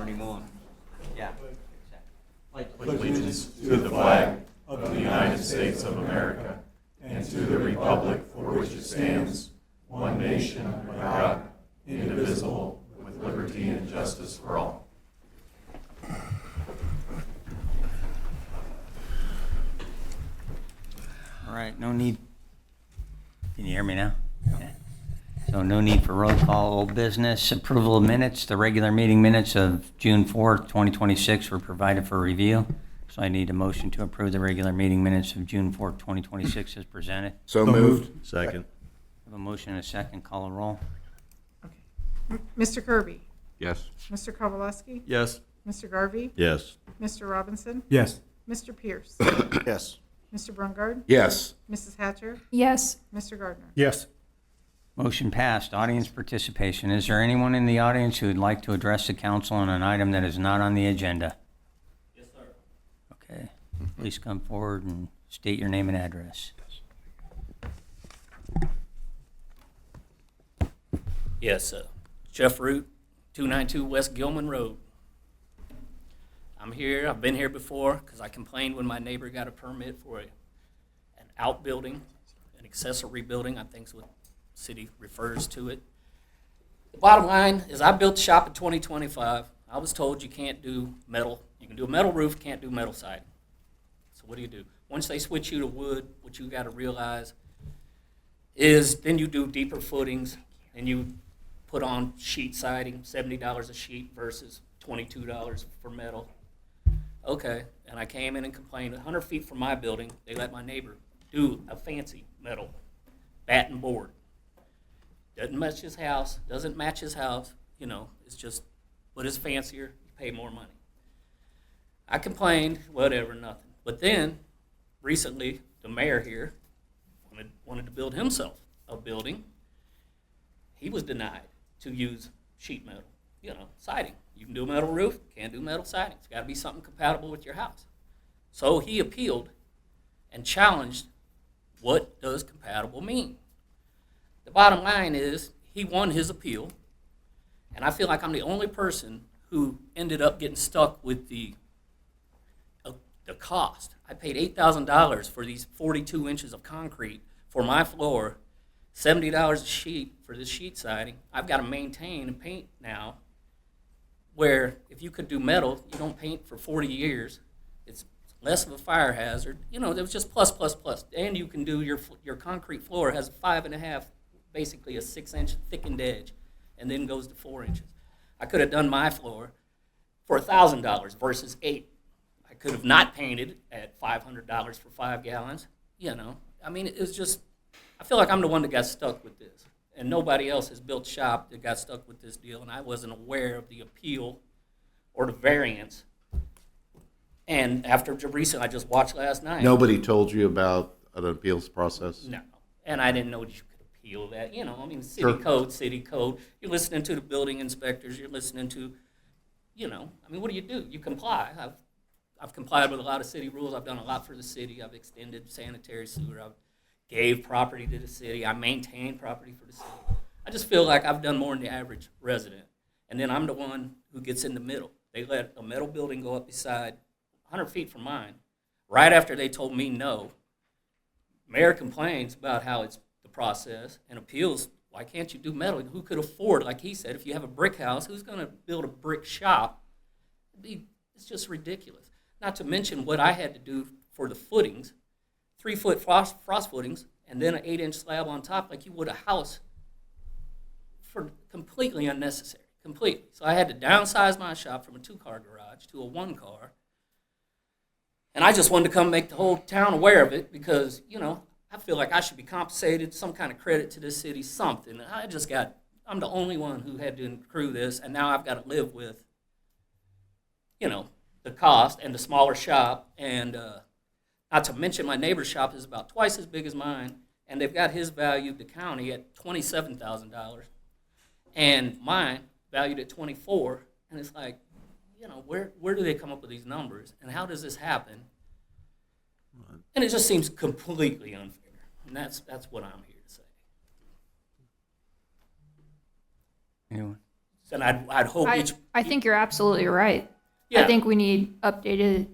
turning on. Yeah. Allegiance to the flag of the United States of America and to the republic for which it stands, one nation under God, indivisible, with liberty and justice for all. All right, no need. Can you hear me now? Yeah. So no need for roll call. Old business, approval of minutes. The regular meeting minutes of June 4th, 2026 were provided for review. So I need a motion to approve the regular meeting minutes of June 4th, 2026 as presented. So moved. Second. I have a motion and a second. Call a roll. Mr. Kirby? Yes. Mr. Kowalewski? Yes. Mr. Garvey? Yes. Mr. Robinson? Yes. Mr. Pierce? Yes. Mr. Brungard? Yes. Mrs. Hatcher? Yes. Mr. Gardner? Yes. Motion passed. Audience participation. Is there anyone in the audience who would like to address the council on an item that is not on the agenda? Yes, sir. Okay. Please come forward and state your name and address. Yes, Jeff Root, 292 West Gilman Road. I'm here. I've been here before because I complained when my neighbor got a permit for an outbuilding, an accessory building, I think is what the city refers to it. The bottom line is I built the shop in 2025. I was told you can't do metal. You can do a metal roof, can't do metal siding. So what do? Once they switch you to wood, what you got to realize is then you do deeper footings and you put on sheet siding, $70 a sheet versus $22 for metal. Okay, and I came in and complained. 100 feet from my building, they let my neighbor do a fancy metal batten board. Doesn't match his house, doesn't match his house, it's just, but it's fancier, you pay more money. I complained, whatever, nothing. But then, recently, the mayor here wanted to build himself a building. He was denied to use sheet metal, siding. You can do a metal roof, can't do metal siding. It's got to be something compatible with your house. So he appealed and challenged what does compatible mean. The bottom line is he won his appeal, and I feel like I'm the only person who ended up getting stuck with the cost. I paid $8,000 for these 42 inches of concrete for my floor, $70 a sheet for this sheet siding. I've got to maintain and paint now, where if you could do metal, you don't paint for 40 years. It's less of a fire hazard. There was just plus. And you can do your concrete floor has 5.5, basically a 6-inch thickened edge, and then goes to 4 inches. I could have done my floor for $1,000 versus $8. I could have not painted at $500 for 5 gallons. It was just, I feel like I'm the one that got stuck with this. And nobody else has built shop that got stuck with this deal, and I wasn't aware of the appeal or the variance. And after recent, I just watched last night. Nobody told you about an appeals process? No, and I didn't know that you could appeal that. City Sure. code. You're listening to the building inspectors. You're listening to, what do? You comply. I've complied with a lot of city rules. I've done a lot for the city. I've extended sanitary sewer. I've gave property to the city. I maintain property for the city. I just feel like I've done more than the average resident. And then I'm the one who gets in the middle. They let a metal building go up beside 100 feet from mine. Right after they told me no, mayor complains about how it's the process and appeals. Why can't you do metal? Who could afford, like he said, if you have a brick house, who's going to build a brick shop? It's just ridiculous. Not to mention what I had to do for the footings. 3-foot frost footings, and then an 8-inch slab on top like you would a house, for completely unnecessary, completely. So I had to downsize my shop from a 2-car garage to a 1-car, and I just wanted to come make the whole town aware of it because, I feel like I should be compensated, some kind of credit to this city, something. I'm the only one who had to accrue this, and now I've got to live with, the cost and the smaller shop, and not to mention my neighbor's shop is about twice as big as mine, and they've got his valued, the county, at $27,000, and mine valued at $24,000, and it's like, where do they come up with these numbers, and how does this happen? And it just seems completely unfair, and that's what I'm here to say. Anyone? And I'd hope each. I think you're absolutely right. Yeah. I think we need updated,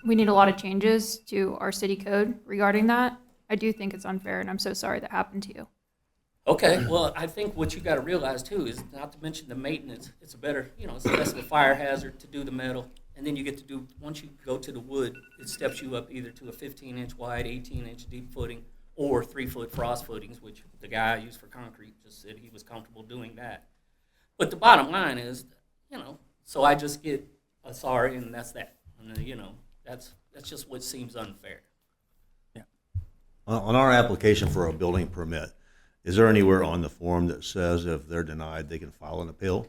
we need a lot of changes to our city code regarding that. I do think it's unfair, and I'm so sorry that happened to you. Okay, well, I think what you gotta realize too is not to mention the maintenance, it's a better, it's less of a fire hazard to do the metal. And then you get to do, once you go to the wood, it steps you up either to a 15-inch wide, 18-inch deep footing, or 3-foot frost footings, which the guy I used for concrete just said he was comfortable doing that. But the bottom line is, so I just get a sorry and that's that. And then, that's just what seems unfair. On our application for a building permit, is there anywhere on the form that says if they're denied, they can file an appeal?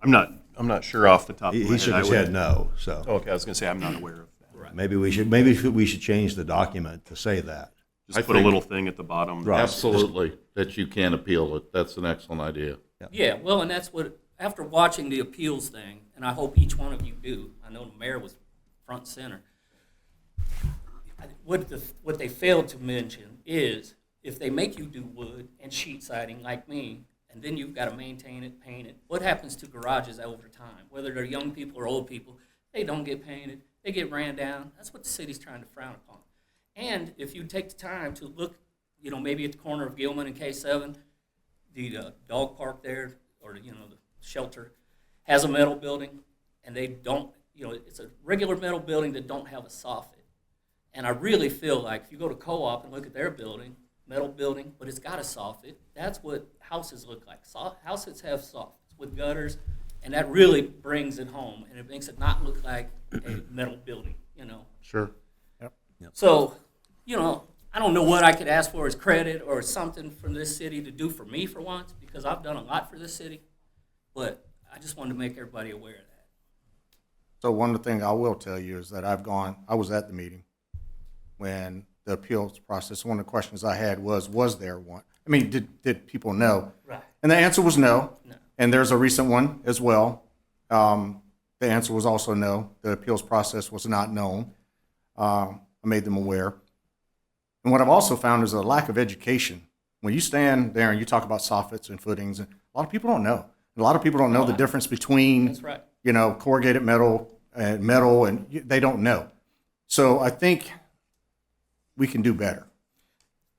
I'm not sure off the top of my He head. shook I his would- head no, so Okay, I was gonna say, I'm not aware of that. maybe we should change the document to say that. Just I put a think- little thing at the bottom. Right. Absolutely, that you can appeal it. That's an excellent idea. Yeah, well, and that's what, after watching the appeals thing, and I hope each one of you do, I know the mayor was front and center. What they failed to mention is if they make you do wood and sheet siding like me, and then you've got to maintain it, paint it, what happens to garages over time? Whether they're young people or old people, they don't get painted, they get ran down. That's what the city's trying to frown upon. And if you take the time to look, maybe at the corner of Gilman and K7, the dog park there, or the shelter, has a metal building, and they don't, it's a regular metal building that don't have a soffit. And I really feel like if you go to Co-op and look at their building, metal building, but it's got a soffit, that's what houses look like. Houses have soffits with gutters, and that really brings it home, and it makes it not look like a metal building, Sure. So, I don't know what I could ask for as credit or something from this city to do for me for once, because I've done a lot for this city, but I just wanted to make everybody aware of that. So one of the things I will tell you is that I was at the meeting when the appeals process, one of the questions I had was there one? I mean, did people know? Right. And the answer was no. No. And there's a recent one as well. The answer was also no. The appeals process was not known. I made them aware. And what I've also found is a lack of education. When you stand there and you talk about soffits and footings, a lot of people don't know. A lot of people don't know the difference between, That's right. corrugated metal and they don't know. So I think we can do better.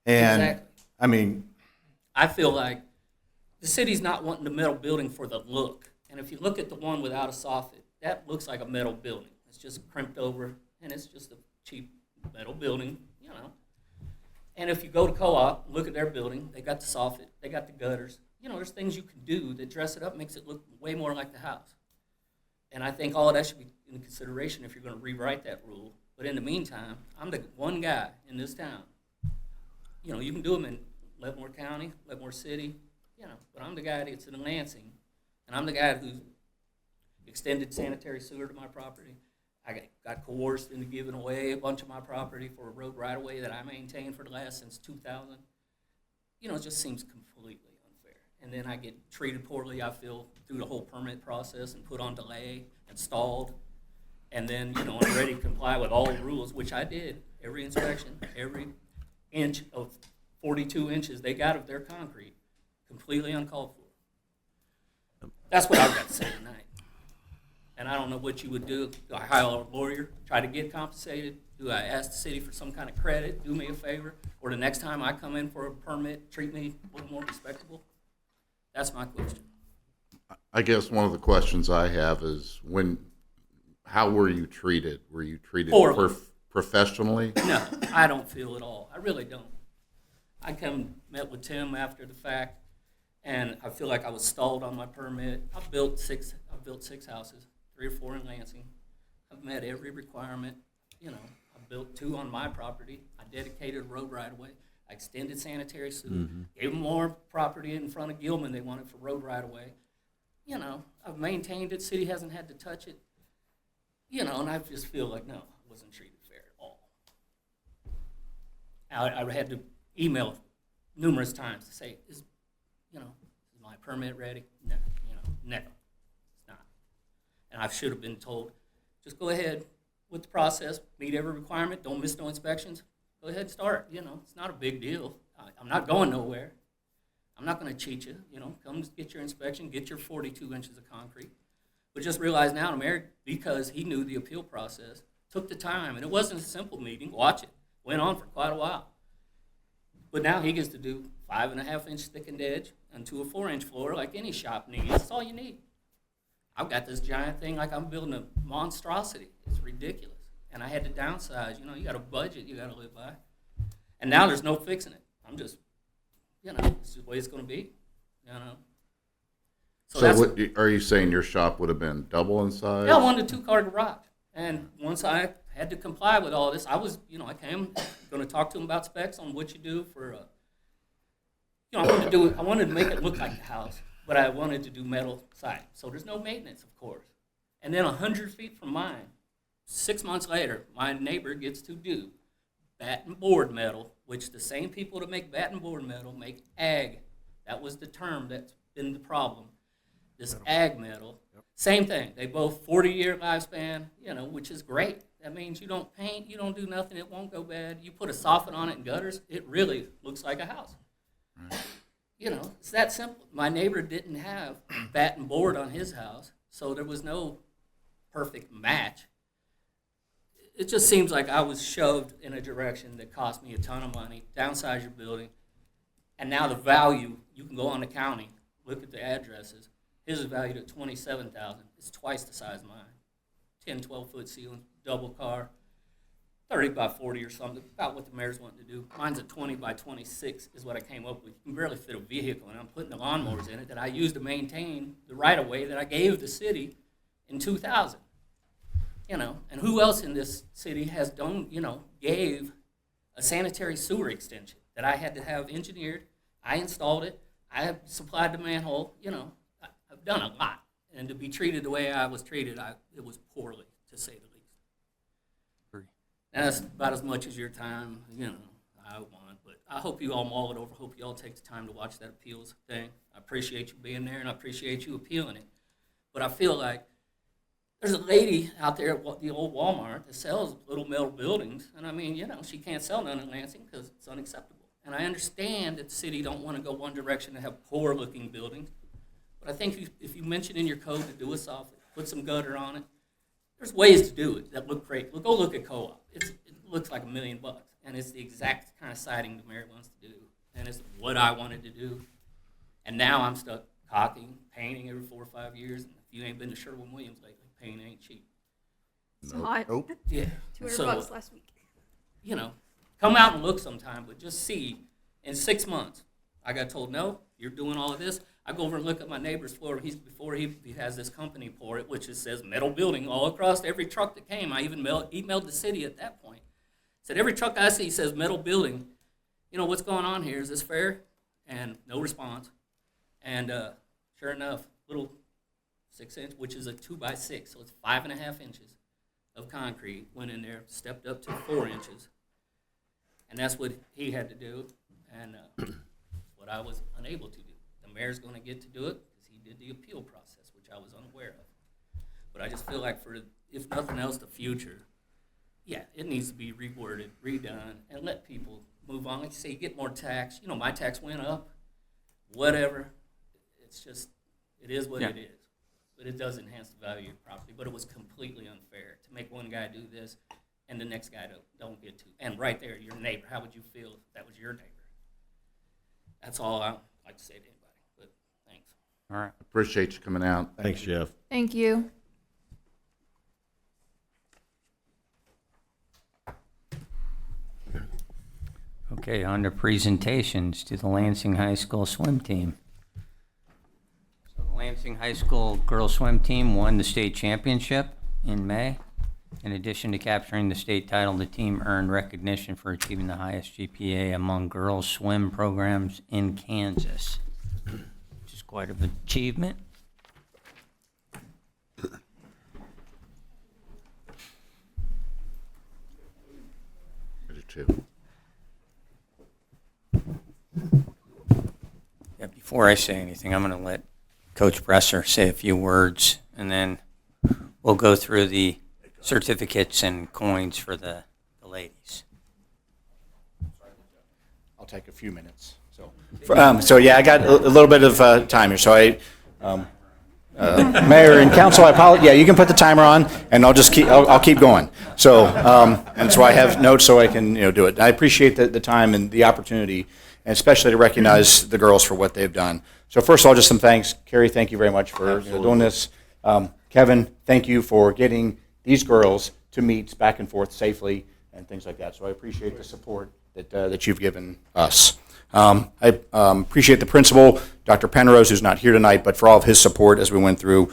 And Exactly. I mean, I feel like the city's not wanting the metal building for the look. And if you look at the one without a soffit, that looks like a metal building. It's just crimped over, and it's just a cheap metal building, And if you go to Co-op, look at their building, they got the soffit, they got the gutters. There's things you can do that dress it up, makes it look way more like the house. And I think all of that should be in consideration if you're going to rewrite that rule. But in the meantime, I'm the one guy in this town. You can do them in Leavenworth County, Leavenworth City, but I'm the guy that's in Lansing, and I'm the guy who's extended sanitary sewer to my property. I got coerced into giving away a bunch of my property for a road right-of-way that I maintained since 2000. It just seems completely unfair. And then I get treated poorly, I feel, through the whole permit process and put on delay and stalled. And then, I'm ready to comply with all the rules, which I did. Every inspection, every inch of 42 inches they got of their concrete, completely uncalled for. That's what I've got to say tonight. And I don't know what you would do. Do I hire a lawyer, try to get compensated? Do I ask the city for some kind of credit, do me a favor? Or the next time I come in for a permit, treat me a little more respectable? That's my question. I guess one of the questions I have is how were you treated? Were you treated Poorly. Professionally? No, I don't feel at all. I really don't. I met with Tim after the fact, and I feel like I was stalled on my permit. I've built six houses, 3 or 4 in Lansing. I've met every requirement. I built 2 on my property. I dedicated a road right away. I extended sanitary sewer. Gave them more property in front of Gilman they wanted for road right away. I've maintained it. City hasn't had to touch it. And I just feel like, no, I wasn't treated fair at all. I had to email numerous times to say, is my permit ready? No, no, it's not. And I should have been told, just go ahead with the process, meet every requirement, don't miss no inspections, go ahead and start. It's not a big deal. I'm not going nowhere. I'm not going to cheat you. Come get your inspection, get your 42 inches of concrete. But just realize now, the mayor, because he knew the appeal process, took the time, and it wasn't a simple meeting. Watch it. Went on for quite a while. But now he gets to do 5.5-inch thickened edge onto a 4-inch floor like any shop needs. That's all you need. I've got this giant thing like I'm building a monstrosity. It's ridiculous. And I had to downsize. You got a budget you got to live by. And now there's no fixing it. I'm just, it's just the way it's going to be, So that's, what, are you saying your shop would have been double in size? yeah, I wanted a 2-car garage. And once I had to comply with all this, I was, I came going to talk to him about specs on what you do for, I wanted to make it look like a house, but I wanted to do metal siding. So there's no maintenance, of course. And then 100 feet from mine, 6 months later, my neighbor gets to do batten board metal, which the same people that make batten board metal make ag. That was the term that's been the problem. This ag metal, same thing. They both 40-year lifespan, which is great. That means you don't paint, you don't do nothing, it won't go bad. You put a soffit on it in gutters, it really looks like a house. Right. It's that simple. My neighbor didn't have batten board on his house, so there was no perfect match. It just seems like I was shoved in a direction that cost me a ton of money, downsize your building, and now the value, you can go on the county, look at the addresses. His is valued at $27,000. It's twice the size of mine. 10, 12-foot ceiling, double car, 30 by 40 or something, about what the mayor's wanting to do. Mine's a 20 by 26 is what I came up with. You can barely fit a vehicle, and I'm putting the lawnmowers in it that I use to maintain the right-of-way that I gave the city in 2000. And who else in this city has done, gave a sanitary sewer extension that I had to have engineered? I installed it. I have supplied the manhole. I've done a lot. And to be treated the way I was treated, it was poorly, to say the least. Agree. And that's about as much as your time, I want. But I hope you all mull it over. I hope you all take the time to watch that appeals thing. I appreciate you being there, and I appreciate you appealing it. But I feel like there's a lady out there at the old Walmart that sells little metal buildings. And I mean, she can't sell none in Lansing because it's unacceptable. And I understand that the city don't want to go one direction and have poor-looking buildings. But I think if you mention in your code to do a soffit, put some gutter on it, there's ways to do it that look great. Go look at Co-op. It looks like $1 million, and it's the exact kind of siding the mayor wants to do, and it's what I wanted to do. And now I'm stuck caulking, painting every 4 or 5 years. And if you ain't been to Sherwin-Williams lately, paint ain't cheap. It's hot. Nope. Yeah. $200 last week. Come out and look sometime, but just see. In 6 months, I got told, no, you're doing all of this. I go over and look at my neighbor's floor. Before he has this company pour it, which it says metal building all across every truck that came. I even emailed the city at that point. Said, every truck I see says metal building. What's going on here? Is this fair? And no response. And sure enough, little 6-inch, which is a 2x6, so it's 5.5 inches of concrete, went in there, stepped up to 4 inches. And that's what he had to do, and what I was unable to do. The mayor's going to get to do it because he did the appeal process, which I was unaware of. But I just feel like if nothing else, the future, it needs to be reworded, redone, and let people move on. Like you say, you get more tax. My tax went up, whatever. It's just, it is what it is. But it does enhance the value of your property. But it was completely unfair to make one guy do this and the next guy don't get to. And right there, your neighbor, how would you feel if that was your neighbor? That's all I like to say to anybody. But thanks. All right. Appreciate you coming out. Thanks, Jeff. Thank you. Okay, on to presentations to the Lansing High School swim team. So the Lansing High School girls swim team won the state championship in May. In addition to capturing the state title, the team earned recognition for achieving the highest GPA among girls swim programs in Kansas, which is quite an achievement. I do too. Yeah, before I say anything, I'm going to let Coach Bresser say a few words, and then we'll go through the certificates and coins for the ladies. I'll take a few minutes. So So yeah, I got a little bit of time here. So Mayor and Council, I apologize. Yeah, you can put the timer on, and I'll keep going. So and so I have notes so I can do it. I appreciate the time and the opportunity, and especially to recognize the girls for what they've done. So first of all, just some thanks. Carrie, thank you very much for doing this. Kevin, thank you for getting these girls to meets back and forth safely and things like that. So I appreciate the support that you've given us. I appreciate the principal, Dr. Penrose, who's not here tonight, but for all of his support as we went through.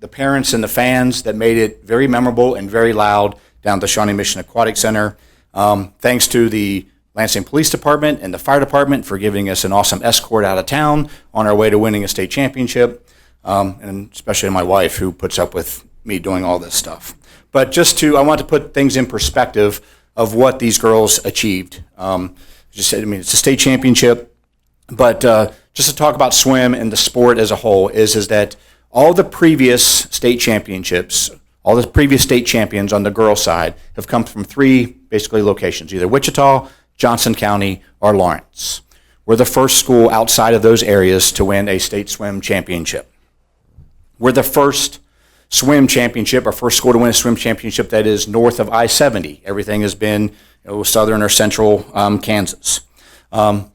The parents and the fans that made it very memorable and very loud down at the Shawnee Mission Aquatic Center. Thanks to the Lansing Police Department and the Fire Department for giving us an awesome escort out of town on our way to winning a state championship, and especially my wife, who puts up with me doing all this stuff. But I want to put things in perspective of what these girls achieved. It's a state championship, but just to talk about swim and the sport as a whole is that all the previous state championships, all the previous state champions on the girls' side have come from 3 basically locations, either Wichita, Johnson County, or Lawrence. We're the first school outside of those areas to win a state swim championship. We're the first swim championship, our first school to win a swim championship that is north of I-70. Everything has been southern or central Kansas.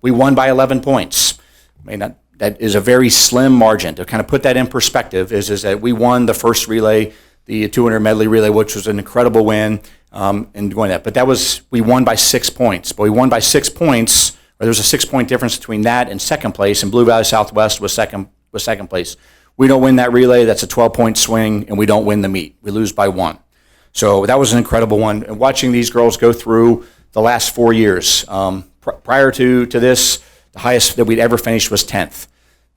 We won by 11 points. That is a very slim margin. To kind of put that in perspective is that we won the first relay, the 200 medley relay, which was an incredible win in going that. But we won by 6 points. But we won by 6 points, or there was a 6-point difference between that and second place, and Blue Valley Southwest was second place. We don't win that relay, that's a 12-point swing, and we don't win the meet. We lose by 1. So that was an incredible one. And watching these girls go through the last 4 years, prior to this, the highest that we'd ever finished was 10th.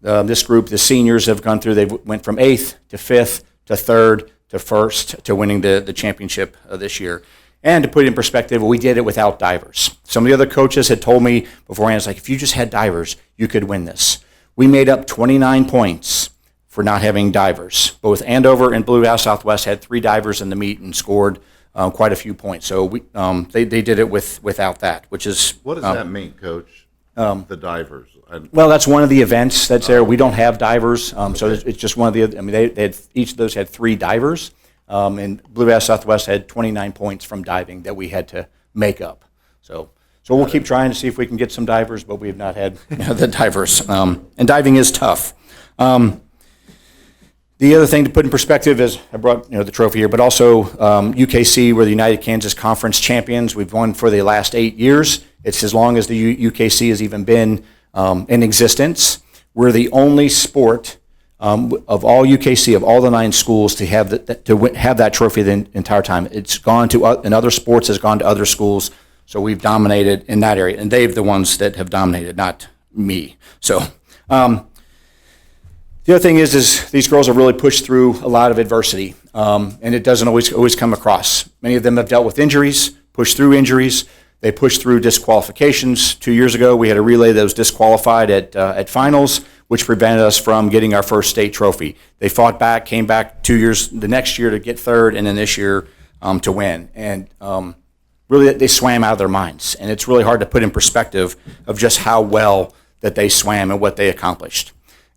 This group, the seniors, have gone through, they went from 8th to 5th to 3rd to 1st to winning the championship this year. And to put it in perspective, we did it without divers. Some of the other coaches had told me beforehand, it's like, if you just had divers, you could win this. We made up 29 points for not having divers. Both Andover and Blue Valley Southwest had 3 divers in the meet and scored quite a few points. So they did it without that, which is... What does that mean, Coach? The divers? Well, that's one of the events that's there. We don't have divers, so it's just one of the... they had, each of those had 3 divers, and Blue Valley Southwest had 29 points from diving that we had to make up. So we'll keep trying to see if we can get some divers, but we have not had the divers. And diving is tough. The other thing to put in perspective is, I brought the trophy here, but also UKC, we're the United Kansas Conference champions. We've won for the last 8 years. It's as long as the UKC has even been in existence. We're the only sport of all UKC, of all the 9 schools, to have that trophy the entire time. It's gone to, in other sports, has gone to other schools, so we've dominated in that area. And they're the ones that have dominated, not me. So, the other thing is these girls have really pushed through a lot of adversity, and it doesn't always come across. Many of them have dealt with injuries, pushed through injuries. They pushed through disqualifications. 2 years ago, we had a relay that was disqualified at finals, which prevented us from getting our first state trophy. They fought back, came back 2 years, the next year to get 3rd, and then this year to win. And really, they swam out of their minds. And it's really hard to put in perspective of just how well that they swam and what they accomplished.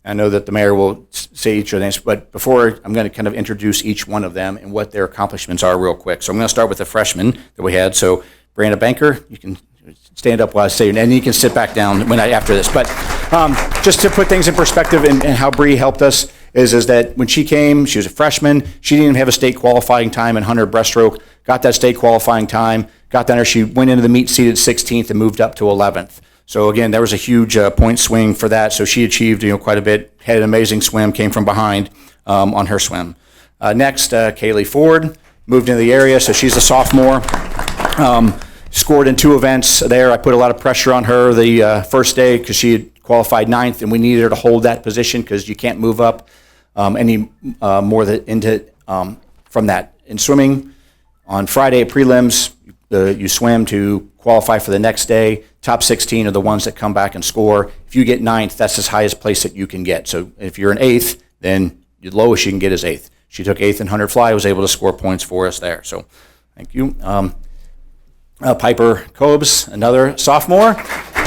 I know that the mayor will say each of them, but before, I'm going to kind of introduce each one of them and what their accomplishments are real quick. So I'm going to start with the freshmen that we had. So Brianna Banker, you can stand up while I say your name, and you can sit back down after this. But just to put things in perspective and how Bree helped us is that when she came, she was a freshman. She didn't even have a state qualifying time in 100 breaststroke, got that state qualifying time, got down there. She went into the meet seated 16th and moved up to 11th. So again, there was a huge point swing for that. So she achieved quite a bit, had an amazing swim, came from behind on her swim. Next, Kaylee Ford moved into the area, so she's a sophomore. Scored in 2 events there. I put a lot of pressure on her the first day because she had qualified 9th, and we needed her to hold that position because you can't move up any more from that. In swimming, on Friday at prelims, you swim to qualify for the next day. Top 16 are the ones that come back and score. If you get 9th, that's the highest place that you can get. So if you're an 8th, then the lowest you can get is 8th. She took 8th in 100 fly, was able to score points for us there. So thank you. Piper Cobes, another sophomore.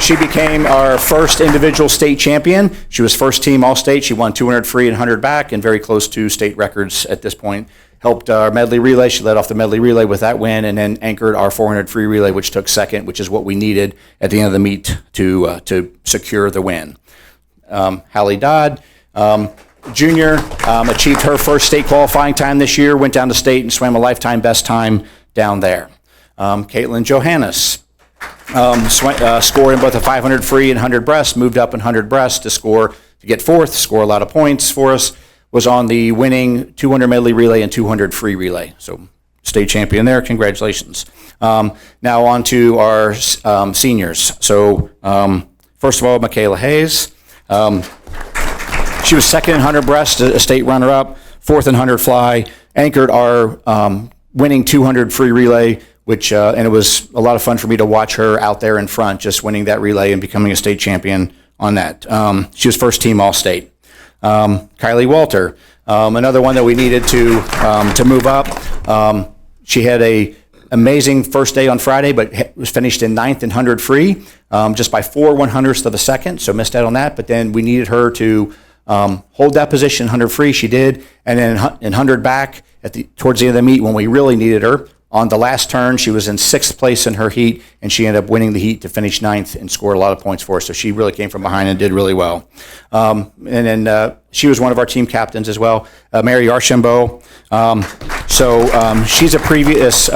She became our first individual state champion. She was first team All-State. She won 200 free and 100 back, and very close to state records at this point. Helped our medley relay. She led off the medley relay with that win, and then anchored our 400 free relay, which took second, which is what we needed at the end of the meet to secure the win. Hallie Dodd, junior, achieved her first state qualifying time this year, went down to state and swam a lifetime best time down there. Caitlin Johannes, scored in both a 500 free and 100 breast, moved up in 100 breast to get fourth, score a lot of points for us, was on the winning 200 medley relay and 200 free relay. So state champion there, congratulations. Now on to our seniors. So first of all, Michaela Hayes. She was second in 100 breast, a state runner-up, fourth in 100 fly, anchored our winning 200 free relay, which and it was a lot of fun for me to watch her out there in front, just winning that relay and becoming a state champion on that. She was first team All-State. Kylie Walter, another one that we needed to move up. She had a amazing first day on Friday, but was finished in 9th in 100 free, just by 4 100ths of a second, so missed out on that. But then we needed her to hold that position, 100 free, she did, and then in 100 back towards the end of the meet when we really needed her. On the last turn, she was in 6th place in her heat, and she ended up winning the heat to finish 9th and scored a lot of points for us. So she really came from behind and did really well. And then she was one of our team captains as well, Mary Archambault. She's a previous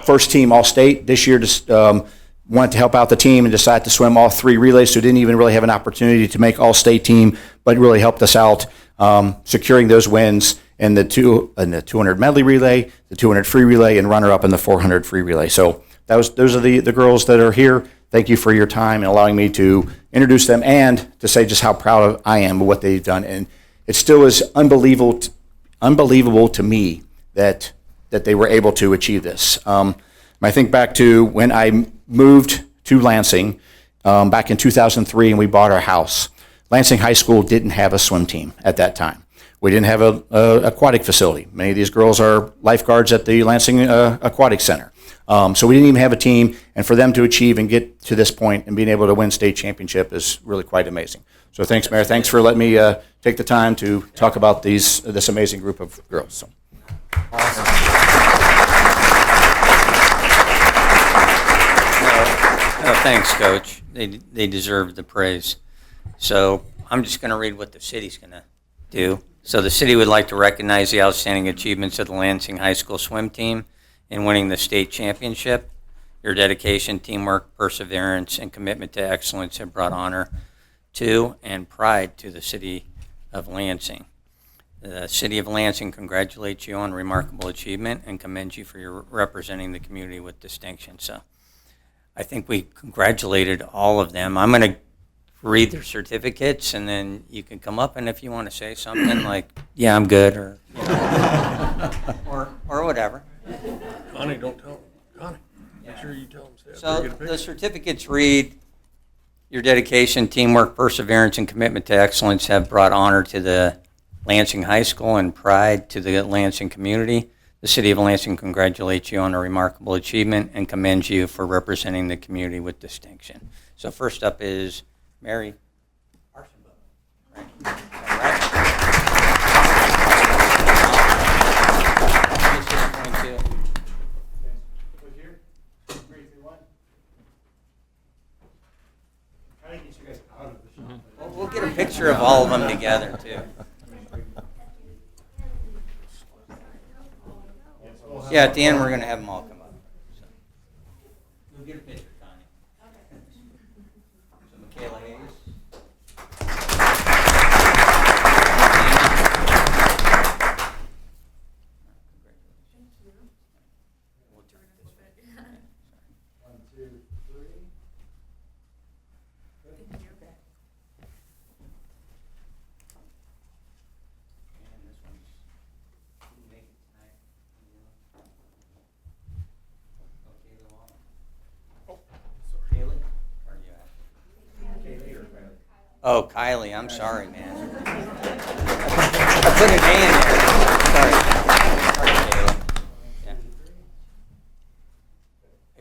first team All-State. This year just wanted to help out the team and decided to swim all 3 relays, so didn't even really have an opportunity to make All-State team, but really helped us out securing those wins in the 200 medley relay, the 200 free relay, and runner-up in the 400 free relay. So those are the girls that are here. Thank you for your time and allowing me to introduce them and to say just how proud I am of what they've done. And it still is unbelievable to me that they were able to achieve this. I think back to when I moved to Lansing back in 2003 and we bought our house. Lansing High School didn't have a swim team at that time. We didn't have a aquatic facility. Many of these girls are lifeguards at the Lansing Aquatic Center. So we didn't even have a team, and for them to achieve and get to this point and being able to win state championship is really quite amazing. So thanks, Mayor. Thanks for letting me take the time to talk about this amazing group of girls. So. Thanks, Coach. They deserve the praise. So I'm just going to read what the city's going to do. So the city would like to recognize the outstanding achievements of the Lansing High School swim team in winning the state championship. Your dedication, teamwork, perseverance, and commitment to excellence have brought honor to and pride to the city of Lansing. The city of Lansing congratulates you on remarkable achievement and commends you for your representing the community with distinction. So I think we congratulated all of them. I'm going to read their certificates, and then you can come up, and if you want to say something like, yeah, I'm good, or you know, or whatever. Connie, don't tell them. Connie, make sure you tell them. So the certificates read, your dedication, teamwork, perseverance, and commitment to excellence have brought honor to the Lansing High School and pride to the Lansing community. The city of Lansing congratulates you on a remarkable achievement and commends you for representing the community with distinction. So first up is Mary Archambault. Right. All right. We'll get a picture of all of them together, too. Yeah, at the end, we're going to have them all come up. So. We'll get a picture, Connie. So Michaela Hayes. Oh, Kylie, I'm sorry, man. I put an A in there. Sorry. Sorry, Kayla. Yeah.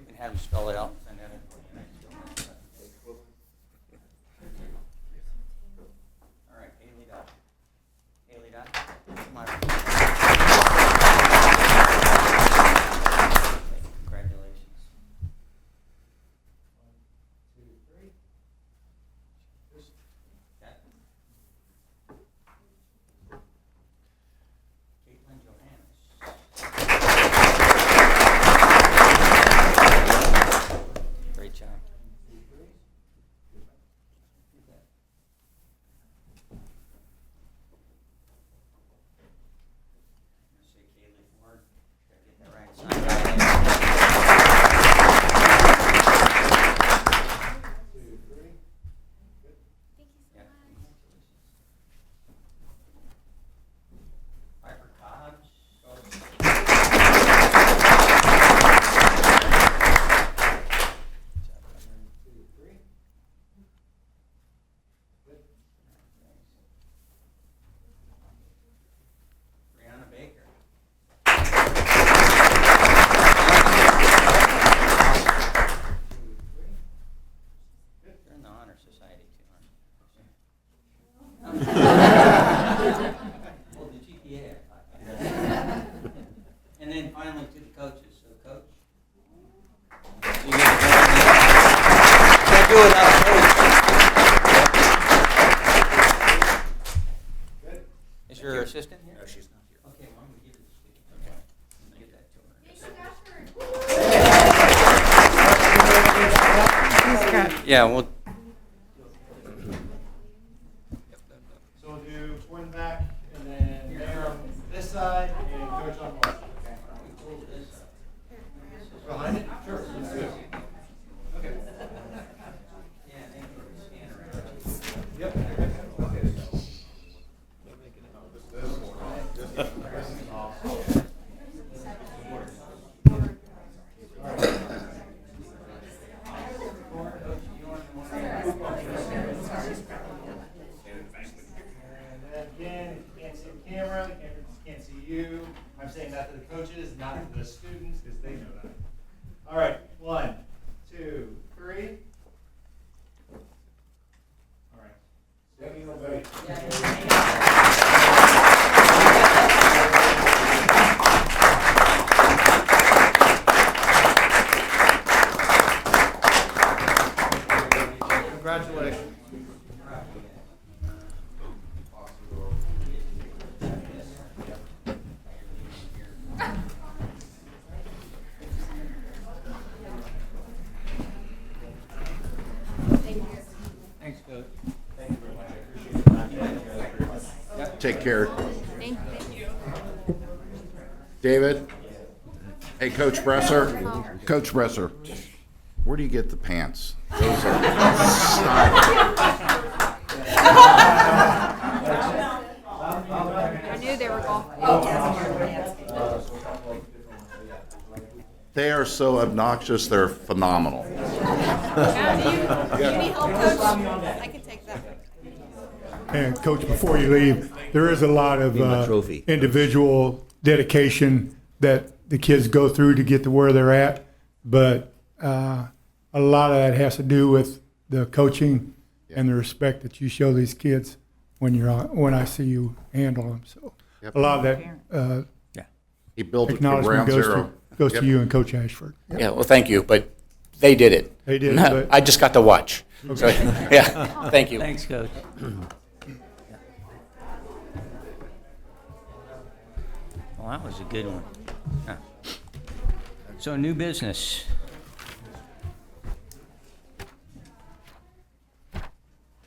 Even had him spell it out. Send it. Yeah, well, So we'll do twin back, and then Mayor on this side, and Coach on the left. Behind it? Sure. Let's do it. Okay. Yep. And again, you can't see the camera, the camera can't see you. I'm saying that to the coaches, not to the students, because they know that. All right, 1, 2, 3. All right. Congratulations. thanks, Coach. Take care. Thank you. David? Hey, Coach Bresser? Coach Bresser, where do you get the pants? Those are stylish. I knew they were golf. They are so obnoxious, they're phenomenal. Do you need help, Coach? I can take that. And Coach, before you leave, there is a lot of Need my trophy. individual dedication that the kids go through to get to where they're at, but a lot of that has to do with the coaching and the respect that you show these kids when I see you handle them. So Yep. a lot of that He built it to acknowledgement ground zero. goes Yep. to you and Coach Ashford. Yeah, well, thank you, but they did it. They did, but- I just got to watch. So, yeah, thank you. Thanks, Coach. Well, that was a good one. Huh. So, new business.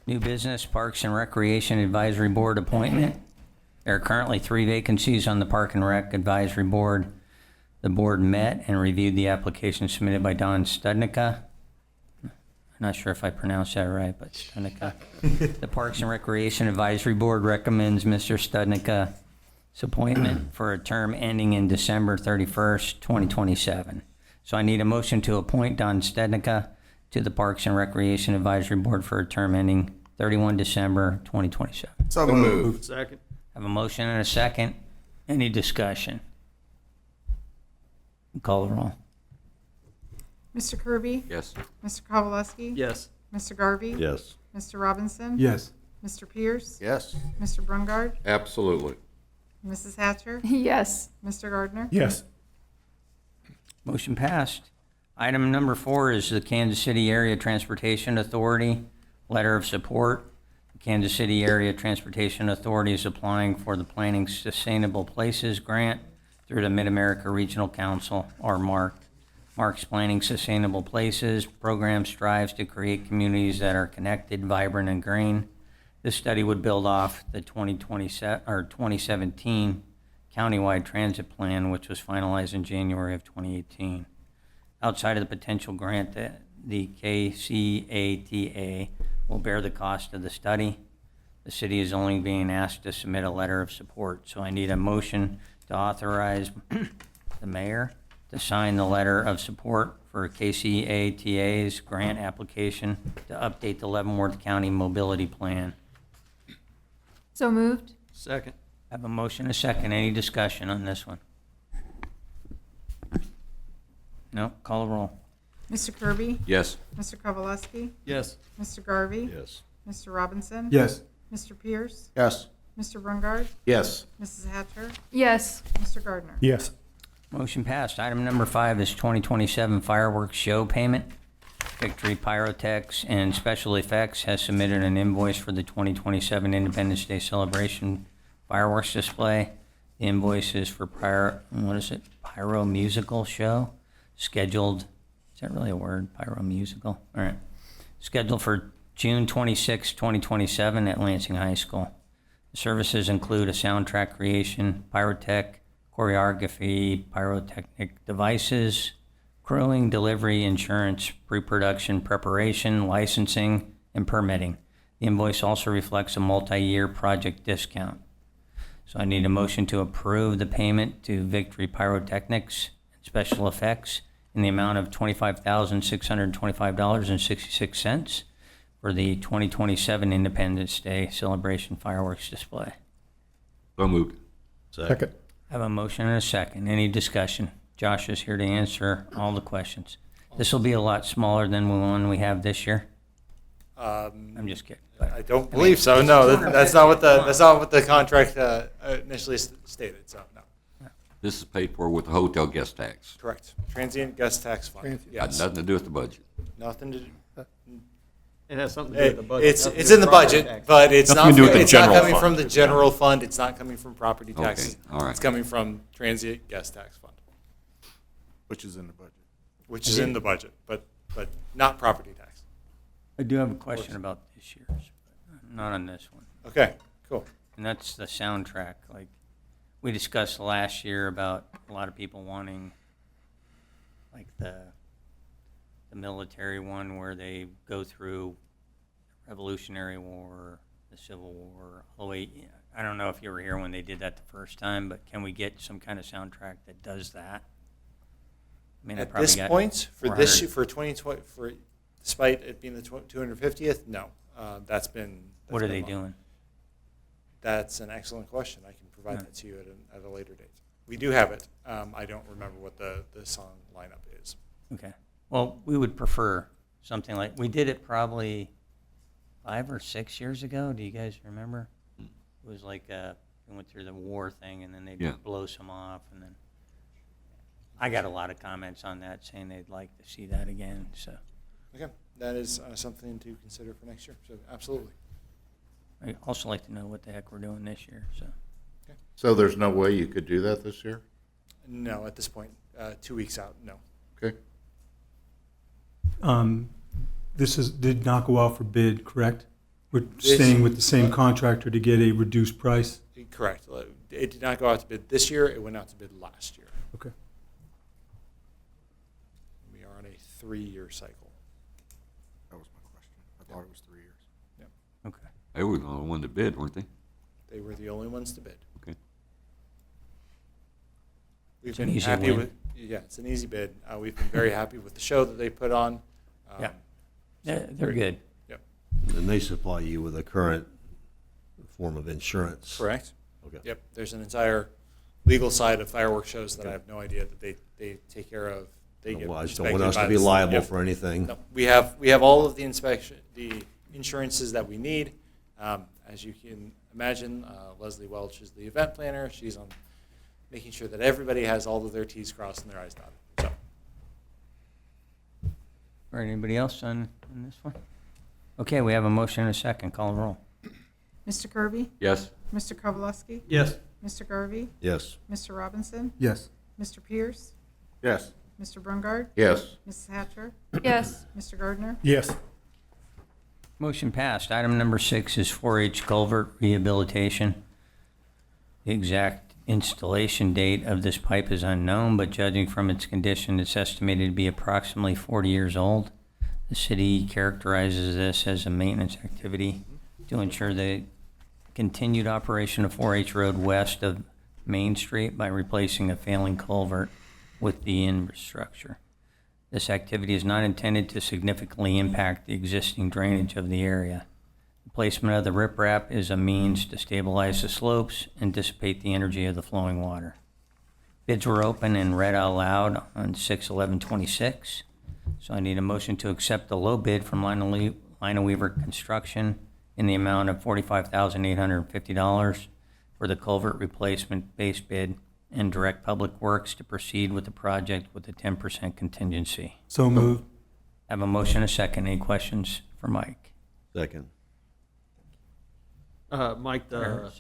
New business, Parks and Recreation Advisory Board appointment. There are currently 3 vacancies on the Park and Rec Advisory Board. The board met and reviewed the application submitted by Don Studnicka. I'm not sure if I pronounced that right, but Studnicka. The Parks and Recreation Advisory Board recommends Mr. Studnicka's appointment for a term ending in December 31st, 2027. So I need a motion to appoint Don Studnicka to the Parks and Recreation Advisory Board for a term ending 31 December 2027. So moved. Second. Have a motion and a second. Any discussion? Call the roll. Mr. Kirby? Yes. Mr. Kowalewski? Yes. Mr. Garvey? Yes. Mr. Robinson? Yes. Mr. Pierce? Yes, Mr. Brungard? absolutely. Mrs. Hatcher? Yes. Mr. Gardner? Yes. Motion passed. Item number 4 is the Kansas City Area Transportation Authority letter of support. The Kansas City Area Transportation Authority is applying for the Planning Sustainable Places grant through the Mid-America Regional Council, or MARC. MARC's Planning Sustainable Places program strives to create communities that are connected, vibrant, and green. This study would build off the 2017 countywide transit plan, which was finalized in January of 2018. Outside of the potential grant, the KCATA will bear the cost of the study. The city is only being asked to submit a letter of support, so I need a motion to authorize the mayor to sign the letter of support for KCATA's grant application to update the Leavenworth County Mobility Plan. So moved. Second. Have a motion, a second. Any discussion on this one? No? Call the roll. Mr. Kirby? Yes. Mr. Kowalewski? Yes. Mr. Garvey? Yes. Mr. Robinson? Yes. Mr. Pierce? Yes. Mr. Brungard? Yes, Mrs. Hatcher? Yes. Mr. Gardner? Yes. Motion passed. Item number 5 is 2027 fireworks show payment. Victory Pyrotechs and Special Effects has submitted an invoice for the 2027 Independence Day celebration fireworks display. The invoice is for Pyro Musical Show, scheduled, is that really a word, Pyro Musical? All right. scheduled for June 26, 2027 at Lansing High School. The services include a soundtrack creation, pyrotech, choreography, pyrotechnic devices, crewing, delivery, insurance, pre-production preparation, licensing, and permitting. The invoice also reflects a multi-year project discount. So I need a motion to approve the payment to Victory Pyrotechnics and Special Effects in the amount of $25,625.66 for the 2027 Independence Day celebration fireworks display. So moved. Second. I have a motion and a second. Any discussion? Josh is here to answer all the questions. This will be a lot smaller than the one we have this year. I'm just kidding. But I don't believe so. No, that's not what the contract initially stated. So no. This is paid for with the hotel guest tax. Correct. Transient guest tax fund. Transient. Got Yes. nothing to do with the budget. Nothing to do. It has something to do with the budget. It's in the budget, but it's Nothing to do with the it's not general coming fund. from the general fund. It's not coming from property Okay, taxes. all right. It's coming from transient guest tax fund, Which is in the budget. which is in the budget, but not property tax. I do have a question about this year's, but not on this one. Okay, cool. And that's the soundtrack. Like we discussed last year about a lot of people wanting like the military one where they go through the Revolutionary War, the Civil War, all the way. I don't know if you were here when they did that the first time, but can we get some kind of soundtrack that does that? I mean, I At probably this got point, for this 400. year, for 2020, despite it being the 250th, no. That's been. What are been they long. doing? That's an excellent question. I can provide Yeah. that to you at a later date. We do have it. I don't remember what the song lineup is. Okay. Well, we would prefer something like, we did it probably 5 or 6 years ago. Do you guys remember? It was like, we went through the war thing and then they'd Yeah. blow some off and then I got a lot of comments on that saying they'd like to see that again, so. Okay, that is something to consider for next year. So absolutely. I'd also like to know what the heck we're doing this year, so. So there's no way you could do that this year? No, at this point, 2 weeks out, no. Okay. Did not go out for bid, correct? We're This- staying with the same contractor to get a reduced price? Correct. It did not go out to bid this year. It went out to bid last year. Okay. We are on a 3-year cycle. That was my question. I thought it was 3 years. Okay. They were the only one to bid, weren't they? They were the only ones to bid. Okay. We've It's an been easy happy win. with. Yeah, it's an easy bid. We've been very happy with the show that they put on. Yeah. They're good. Yep. And they supply you with a current form of insurance. Correct. Okay. Yep. There's an entire legal side of fireworks shows that I have no idea that they take care of. They get Well, I just don't inspected want us by to be the- liable yep. for anything. No, we have all of the insurances that we need. As you can imagine, Leslie Welch is the event planner. She's on making sure that everybody has all of their T's crossed and their I's dotted. So, All right, anybody else on this one? Okay, we have a motion and a second. Call the roll. Mr. Kirby? Yes. Mr. Kowalewski? Yes. Mr. Garvey? Yes. Mr. Robinson? Yes. Mr. Pierce? Yes. Mr. Brungard? Yes. Mrs. Hatcher? Yes. Mr. Gardner? Yes. Motion passed. Item number 6 is 4-H culvert rehabilitation. The exact installation date of this pipe is unknown, but judging from its condition, it's estimated to be approximately 40 years old. The city characterizes this as a maintenance activity to ensure the continued operation of 4-H Road west of Main Street by replacing a failing culvert with the infrastructure. This activity is not intended to significantly impact the existing drainage of the area. The placement of the riprap is a means to stabilize the slopes and dissipate the energy of the flowing water. Bids were open and read out loud on 6/11/26. So I need a motion to accept the low bid from Lina Weaver Construction in the amount of $45,850 for the culvert replacement base bid and direct Public Works to proceed with the project with a 10% contingency. So moved. I have a motion and a second. Any questions for Mike? Second. Mike, the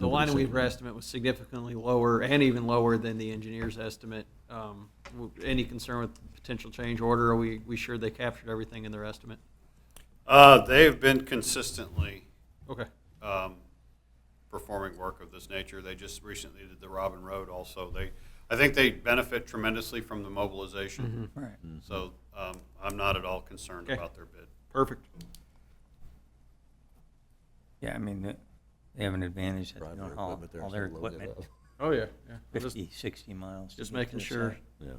line weaver estimate was significantly lower and even lower than the engineer's estimate. Any concern with potential change order? Are we sure they captured everything in their estimate? They've been consistently Okay. performing work of this nature. They just recently did the Robin Road also. I think they benefit tremendously from the mobilization. Right. So I'm not at all concerned Okay. about their bid. Perfect. Yeah, I mean, they have an advantage that they don't haul equipment there, all their so load it equipment up. Oh, yeah, yeah. Just- 50, 60 miles. to Just get making to the sure. site. Yeah.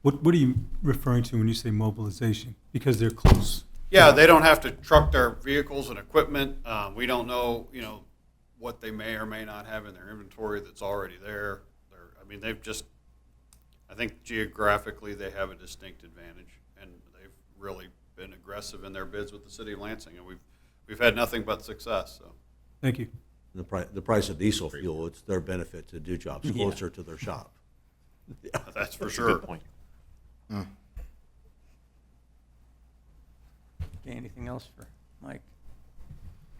What are you referring to when you say mobilization? Because they're close. Yeah, they don't have to truck their vehicles and equipment. We don't know, what they may or may not have in their inventory that's already there. I think geographically they have a distinct advantage, and they've really been aggressive in their bids with the city of Lansing, and we've had nothing but success. So Thank you. The price of diesel fuel, it's their benefit to do jobs Yeah. closer to their shop. that's for That's a sure. good point. Okay, anything else for Mike?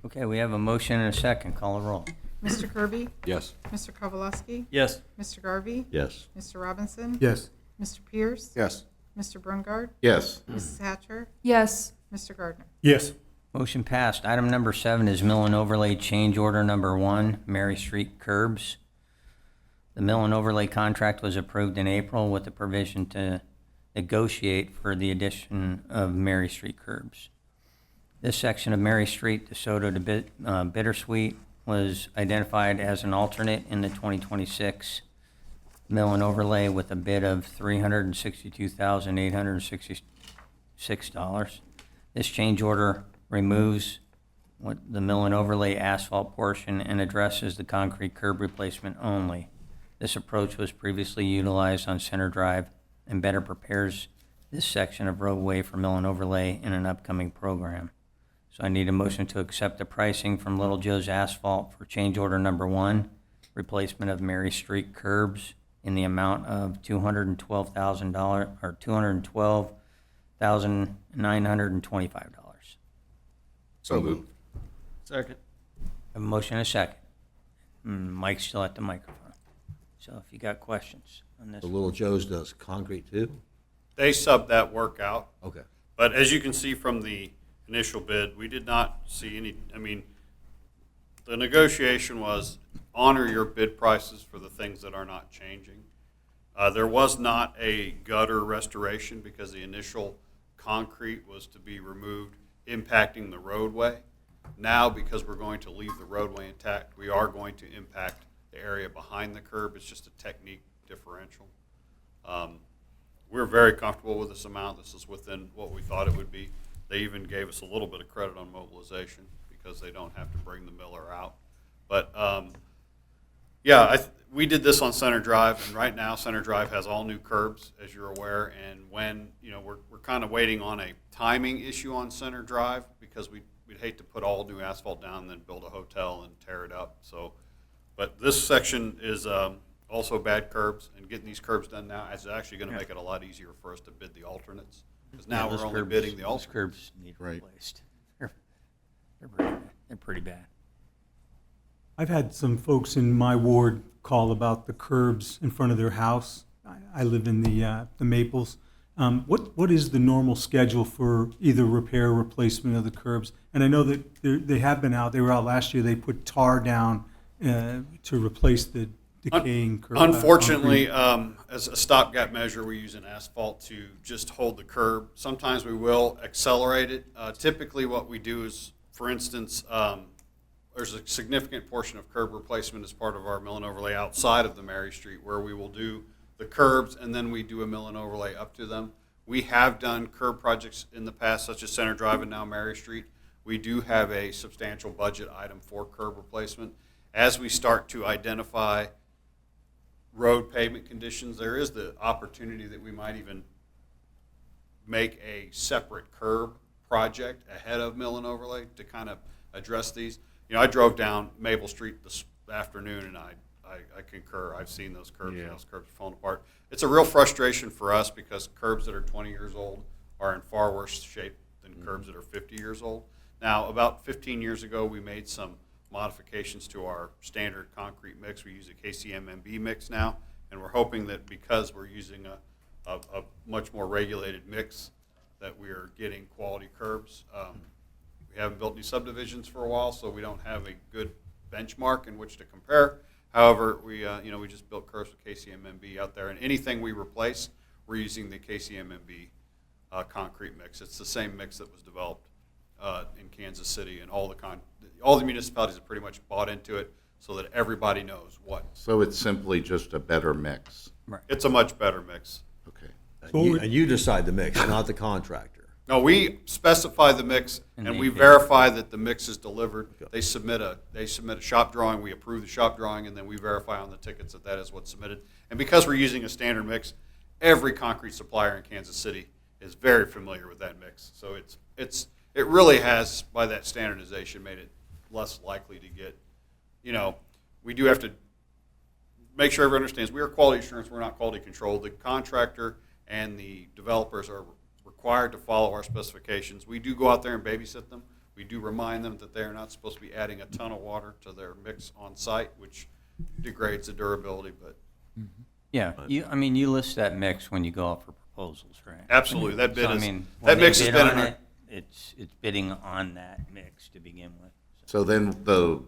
Okay, we have a motion and a second. Call the roll. Mr. Kirby? Yes. Mr. Kowalewski? Yes. Mr. Garvey? Yes. Mr. Robinson? Yes. Mr. Pierce? Yes. Mr. Brungard? Yes. Mrs. Hatcher? Yes. Mr. Gardner? Yes. Motion passed. Item number 7 is mill and overlay change order number 1, Mary Street curbs. The mill and overlay contract was approved in April with the provision to negotiate for the addition of Mary Street curbs. This section of Mary Street, DeSoto to Bittersweet, was identified as an alternate in the 2026 mill and overlay with a bid of $362,866. This change order removes the mill and overlay asphalt portion and addresses the concrete curb replacement only. This approach was previously utilized on Center Drive and better prepares this section of roadway for mill and overlay in an upcoming program. So I need a motion to accept the pricing from Little Joe's Asphalt for change order number 1, replacement of Mary Street curbs in the amount of $212,000 or $212,925. So moved. Second. Have a motion and a second. Mike's still at the microphone. So if you got questions on this. The Little Joe's does concrete too? They subbed that work out. Okay. But as you can see from the initial bid, we did not see any, the negotiation was honor your bid prices for the things that are not changing. There was not a gutter restoration because the initial concrete was to be removed, impacting the roadway. Now, because we're going to leave the roadway intact, we are going to impact the area behind the curb. It's just a technique differential. We're very comfortable with this amount. This is within what we thought it would be. They even gave us a little bit of credit on mobilization because they don't have to bring the miller out. But we did this on Center Drive, and right now Center Drive has all new curbs, as you're aware. And when we're kind of waiting on a timing issue on Center Drive because we'd hate to put all new asphalt down and then build a hotel and tear it up. So, but this section is also bad curbs, and getting these curbs done now is actually going to make it a lot easier for us to bid the alternates. Because now those we're only curbs- bidding the those alternates. curbs need Right. replaced. They're pretty bad. I've had some folks in my ward call about the curbs in front of their house. I live in the Maples. What is the normal schedule for either repair or replacement of the curbs? And I know that they have been out. They were out last year. They put tar down to replace the decaying curb. Unfortunately, as a stopgap measure, we use an asphalt to just hold the curb. Sometimes we will accelerate it. Typically, what we do is, for instance, there's a significant portion of curb replacement as part of our mill and overlay outside of the Mary Street, where we will do the curbs and then we do a mill and overlay up to them. We have done curb projects in the past, such as Center Drive and now Mary Street. We do have a substantial budget item for curb replacement. As we start to identify road pavement conditions, there is the opportunity that we might even make a separate curb project ahead of mill and overlay to kind of address these. I drove down Maple Street this afternoon, and I concur. I've seen those curbs, and those curbs are falling apart. It's a real frustration for us because curbs that are 20 years old are in far worse shape than curbs that are 50 years old. Now, about 15 years ago, we made some modifications to our standard concrete mix. We use a KCMMB mix now, and we're hoping that because we're using a much more regulated mix, that we are getting quality curbs. We haven't built any subdivisions for a while, so we don't have a good benchmark in which to compare. However, we just built curbs with KCMMB out there, and anything we replace, we're using the KCMMB concrete mix. It's the same mix that was developed in Kansas City, and all the municipalities have pretty much bought into it, so that everybody knows what. So it's simply just a better mix. It's a much better mix. Okay. And you decide the mix, not the contractor. No, we specify the mix, And and they we pay. verify that the mix is delivered. They submit a shop drawing, we approve the shop drawing, and then we verify on the tickets that that is what's submitted. And because we're using a standard mix, every concrete supplier in Kansas City is very familiar with that mix. So it really has, by that standardization, made it less likely to get, we do have to make sure everyone understands we are quality assurance, we're not quality control. The contractor and the developers are required to follow our specifications. We do go out there and babysit them. We do remind them that they are not supposed to be adding a ton of water to their mix on site, which degrades the durability, but Yeah, you list that mix when you go out for proposals, right? absolutely, that bid So, is, when that they mix has bid been on in our, it, it's bidding on that mix to begin with. So then the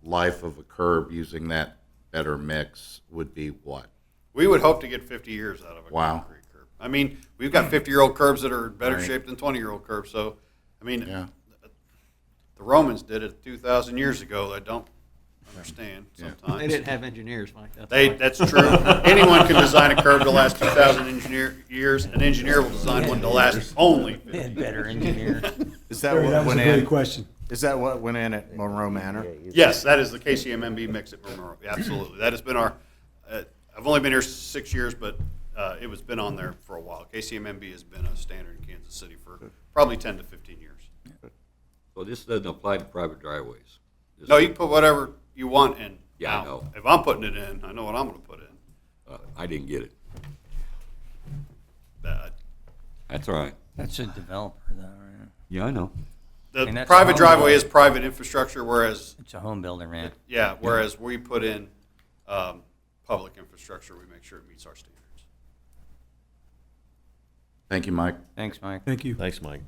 life of a curb using that better mix would be what? we would hope to get 50 years out of a Wow. concrete curb. I mean, we've got 50-year-old curbs that are in better Right. shape than 20-year-old curbs, so, I mean, Yeah. the Romans did it 2,000 years ago. I don't understand Yeah. sometimes. They didn't have engineers, Mike. That's true. Anyone can design a curb to last 2,000 years. An engineer will design one to last only 50 They had years. better engineers. Is that Barry, what that was a went great in? question. Is that what went in at Monroe Manor? Yes, that is the KCMMB mix at Monroe. Absolutely. That has been our, I've only been here 6 years, but it was been on there for a while. KCMMB has been a standard in Kansas City for probably 10 to 15 years. Well, this doesn't apply to private driveways. This- No, you can put whatever you want in. Yeah, I Now, know. if I'm putting it in, I know what I'm going to put in. I didn't get it. Uh, That's all right. That's a developer, though, right? Yeah, I know. The And that's private a home driveway builder. is private infrastructure, whereas It's a home builder, man. yeah, whereas we put in public infrastructure, we make sure it meets our standards. Thank you, Mike. Thanks, Mike. Thank you. Thanks, Mike.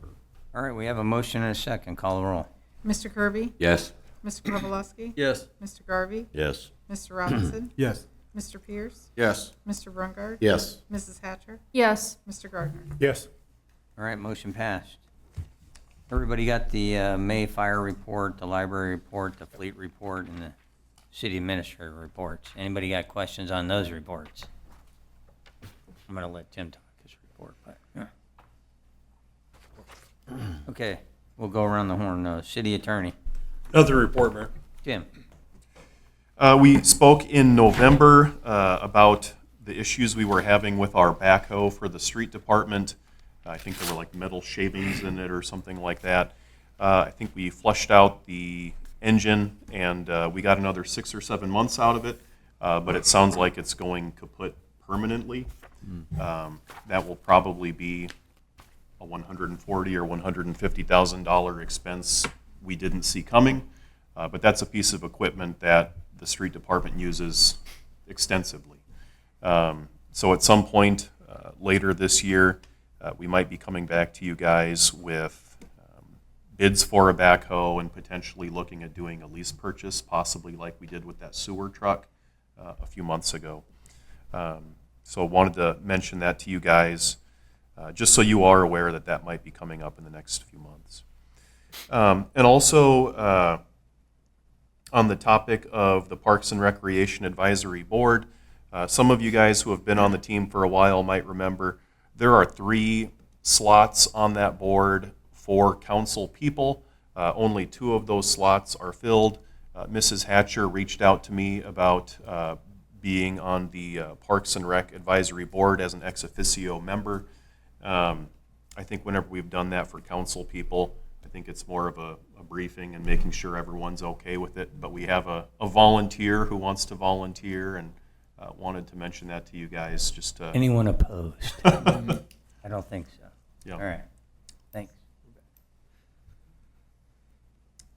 All right, we have a motion and a second. Call the roll. Mr. Kirby? Yes. Mr. Kowalski? Yes. Mr. Garvey? Yes. Mr. Robinson? Yes. Mr. Pierce? Yes. Mr. Brungard? Yes. Mrs. Hatcher? Yes. Mr. Gardner? Yes. All right, motion passed. Everybody got the May fire report, the library report, the fleet report, and the city administrator reports. Anybody got questions on those reports? I'm going to let Tim talk his report, but, yeah. Okay, we'll go around the horn. City attorney, Another report, Mayor. Tim. We spoke in November about the issues we were having with our backhoe for the street department. I think there were like metal shavings in it or something like that. I think we flushed out the engine and we got another 6 or 7 months out of it, but it sounds like it's going kaput permanently. That will probably be a $140,000 or $150,000 expense we didn't see coming, but that's a piece of equipment that the street department uses extensively. So at some point later this year, we might be coming back to you guys with bids for a backhoe and potentially looking at doing a lease purchase, possibly like we did with that sewer truck a few months ago. So I wanted to mention that to you guys, just so you are aware that that might be coming up in the next few months. And also, on the topic of the Parks and Recreation Advisory Board, some of you guys who have been on the team for a while might remember there are 3 slots on that board for council people. Only 2 of those slots are filled. Mrs. Hatcher reached out to me about being on the Parks and Rec Advisory Board as an ex officio member. I think whenever we've done that for council people, I think it's more of a briefing and making sure everyone's okay with it. But we have a volunteer who wants to volunteer, and wanted to mention that to you guys. Just Anyone opposed? I don't think so. Yeah. All right, thanks.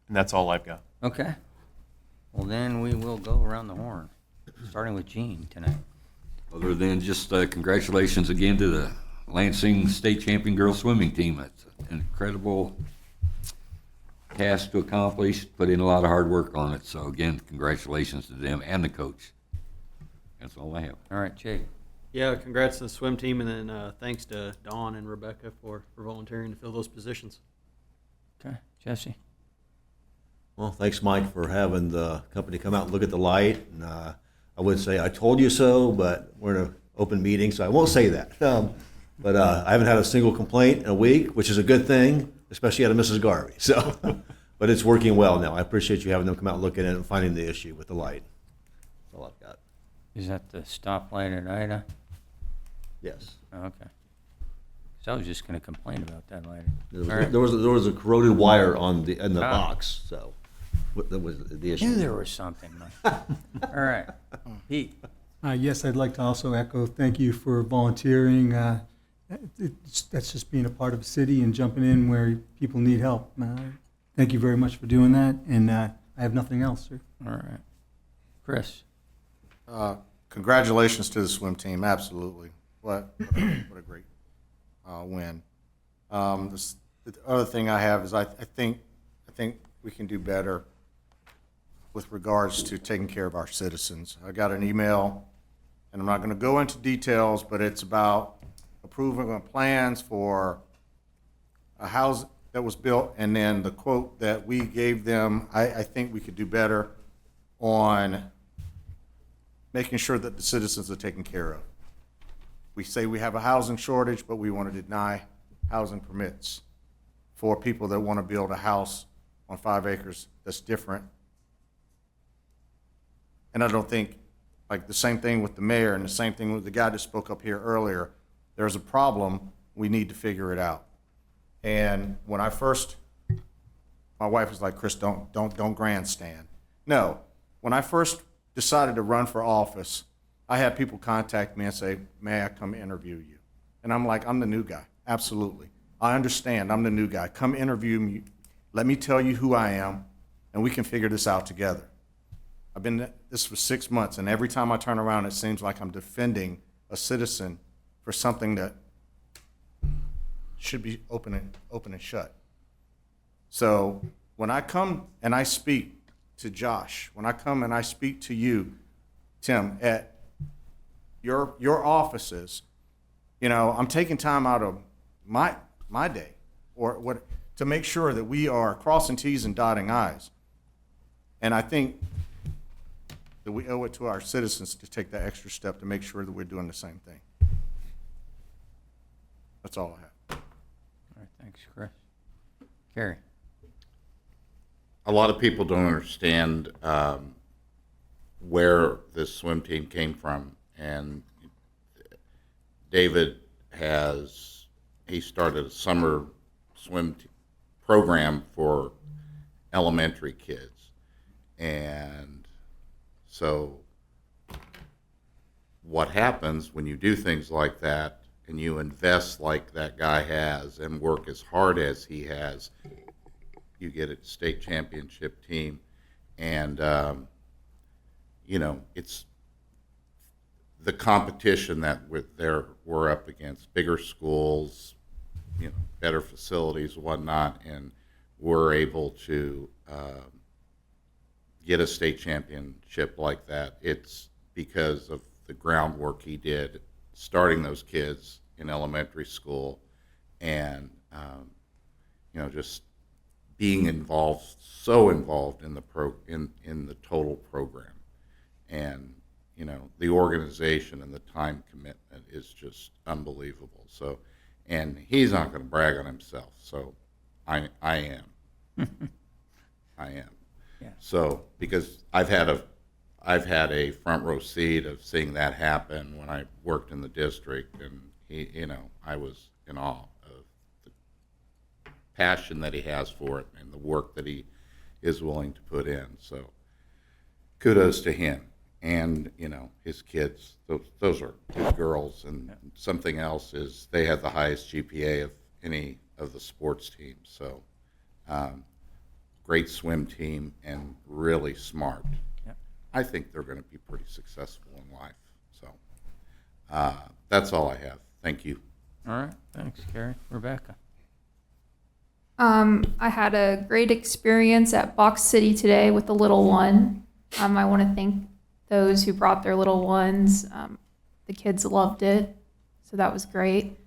And that's all I've got. Okay. Well, then we will go around the horn, starting with Gene tonight. Other than just congratulations again to the Lansing state champion girls swimming team. It's an incredible task to accomplish, put in a lot of hard work on it. So again, congratulations to them and the coach. That's all I have. All right, Jake. Yeah, congrats to the swim team, and then thanks to Dawn and Rebecca for volunteering to fill those positions. Okay, Jesse. Well, thanks, Mike, for having the company come out and look at the light. And I would say I told you so, but we're in an open meeting, so I won't say that. But I haven't had a single complaint in a week, which is a good thing, especially out of Mrs. Garvey. So, but it's working well now. I appreciate you having them come out and look at it and finding the issue with the light. That's all I've got. Is that the stoplight at Ida? Yes. Oh, okay. So I was just going to complain about that later. There was a corroded wire in the Ah. box, so that was the issue. Knew there was something, Mike. All right, Pete. Yes, I'd like to also echo thank you for volunteering. That's just being a part of a city and jumping in where people need help. Thank you very much for doing that, and I have nothing else, sir. All right. Chris. Congratulations to the swim team, absolutely. What a great win. The other thing I have is I think we can do better with regards to taking care of our citizens. I got an email, and I'm not going to go into details, but it's about approving of plans for a house that was built, and then the quote that we gave them, I think we could do better on making sure that the citizens are taken care of. We say we have a housing shortage, but we want to deny housing permits for people that want to build a house on 5 acres that's different. And I don't think, like the same thing with the mayor and the same thing with the guy that spoke up here earlier, there's a problem, we need to figure it out. And when I first, my wife was like, Chris, don't grandstand. No, when I first decided to run for office, I had people contact me and say, may I come interview you? And I'm like, I'm the new guy. Absolutely. I understand. I'm the new guy. Come interview me. Let me tell you who I am, and we can figure this out together. I've been at this for 6 months, and every time I turn around, it seems like I'm defending a citizen for something that should be open and shut. So when I come and I speak to Josh, when I come and I speak to you, Tim, at your offices, you know, I'm taking time out of my day or what to make sure that we are crossing T's and dotting I's. And I think that we owe it to our citizens to take that extra step to make sure that we're doing the same thing. That's all I have. All right, thanks, Chris. Carrie. A lot of people don't understand where this swim team came from, and David he started a summer swim program for elementary kids, and so what happens when you do things like that and you invest like that guy has and work as hard as he has, you get a state championship team, and you know, it's the competition that we're up against, bigger schools, you know, better facilities, whatnot, and we're able to get a state championship like that. It's because of the groundwork he did starting those kids in elementary school, and you know, just being involved, so involved in the total program, and you know, the organization and the time commitment is just unbelievable. So, and he's not going to brag on himself. So, I am. I am. Yeah. So, because I've had a front row seat of seeing that happen when I worked in the district, and you know, I was in awe of the passion that he has for it and the work that he is willing to put in. So, kudos to him. And, you know, his kids, those are two girls, and something else is they have the highest GPA of any of the sports teams. So, great swim team and really smart. Yep. I think they're going to be pretty successful in life. So, that's all I have. Thank you. All right, thanks, Carrie. Rebecca? I had a great experience at Box City today with the little one. I want to thank those who brought their little ones. The kids loved it, so that was great.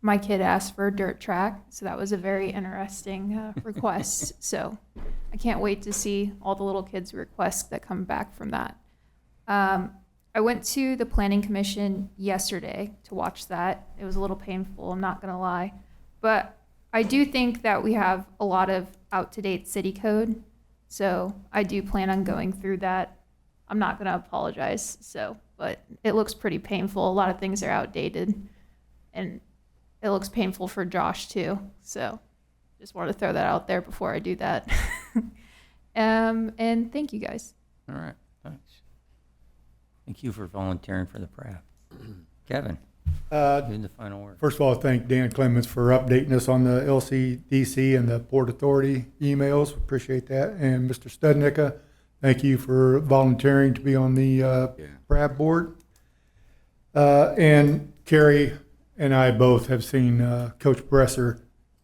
My kid asked for a dirt track, so that was a very interesting request. So I can't wait to see all the little kids' requests that come back from that. I went to the Planning Commission yesterday to watch that. It was a little painful, I'm not going to lie. But I do think that we have a lot of out-to-date city code, so I do plan on going through that. I'm not going to apologize, but it looks pretty painful. A lot of things are outdated, and it looks painful for Josh too. So just wanted to throw that out there before I do that. And thank you guys. All right, thanks. Thank you for volunteering for the prep. Kevin, doing the final word. First of all, thank Dan Clemens for updating us on the LCDC and the Port Authority emails. Appreciate that. And Mr. Studnicka, thank you for volunteering to be on the PRAB board. And Carrie and I both have seen Coach Bresser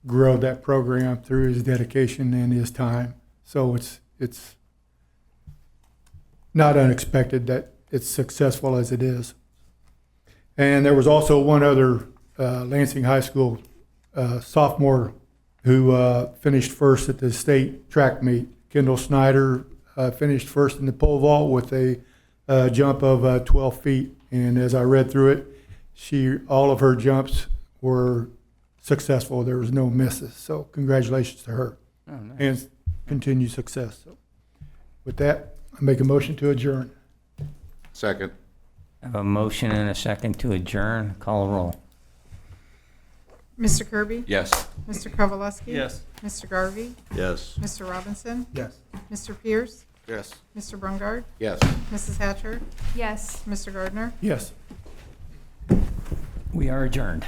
grow that program through his dedication and his time. So it's not unexpected that it's successful as it is. And there was also one other Lansing High School sophomore who finished first at the state track meet. Kendall Snyder finished first in the pole vault with a jump of 12 feet. And as I read through it, all of her jumps were successful. There was no misses. So congratulations to her. Oh, nice. And continued success. So with that, I make a motion to adjourn. Second. I have a motion and a second to adjourn. Call a roll. Mr. Kirby? Yes. Mr. Kowalewski? Yes. Mr. Garvey? Yes. Mr. Robinson? Yes. Mr. Pierce? Yes. Mr. Brungard? Yes. Mrs. Hatcher? Yes. Mr. Gardner? Yes. We are adjourned.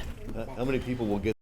How many people will get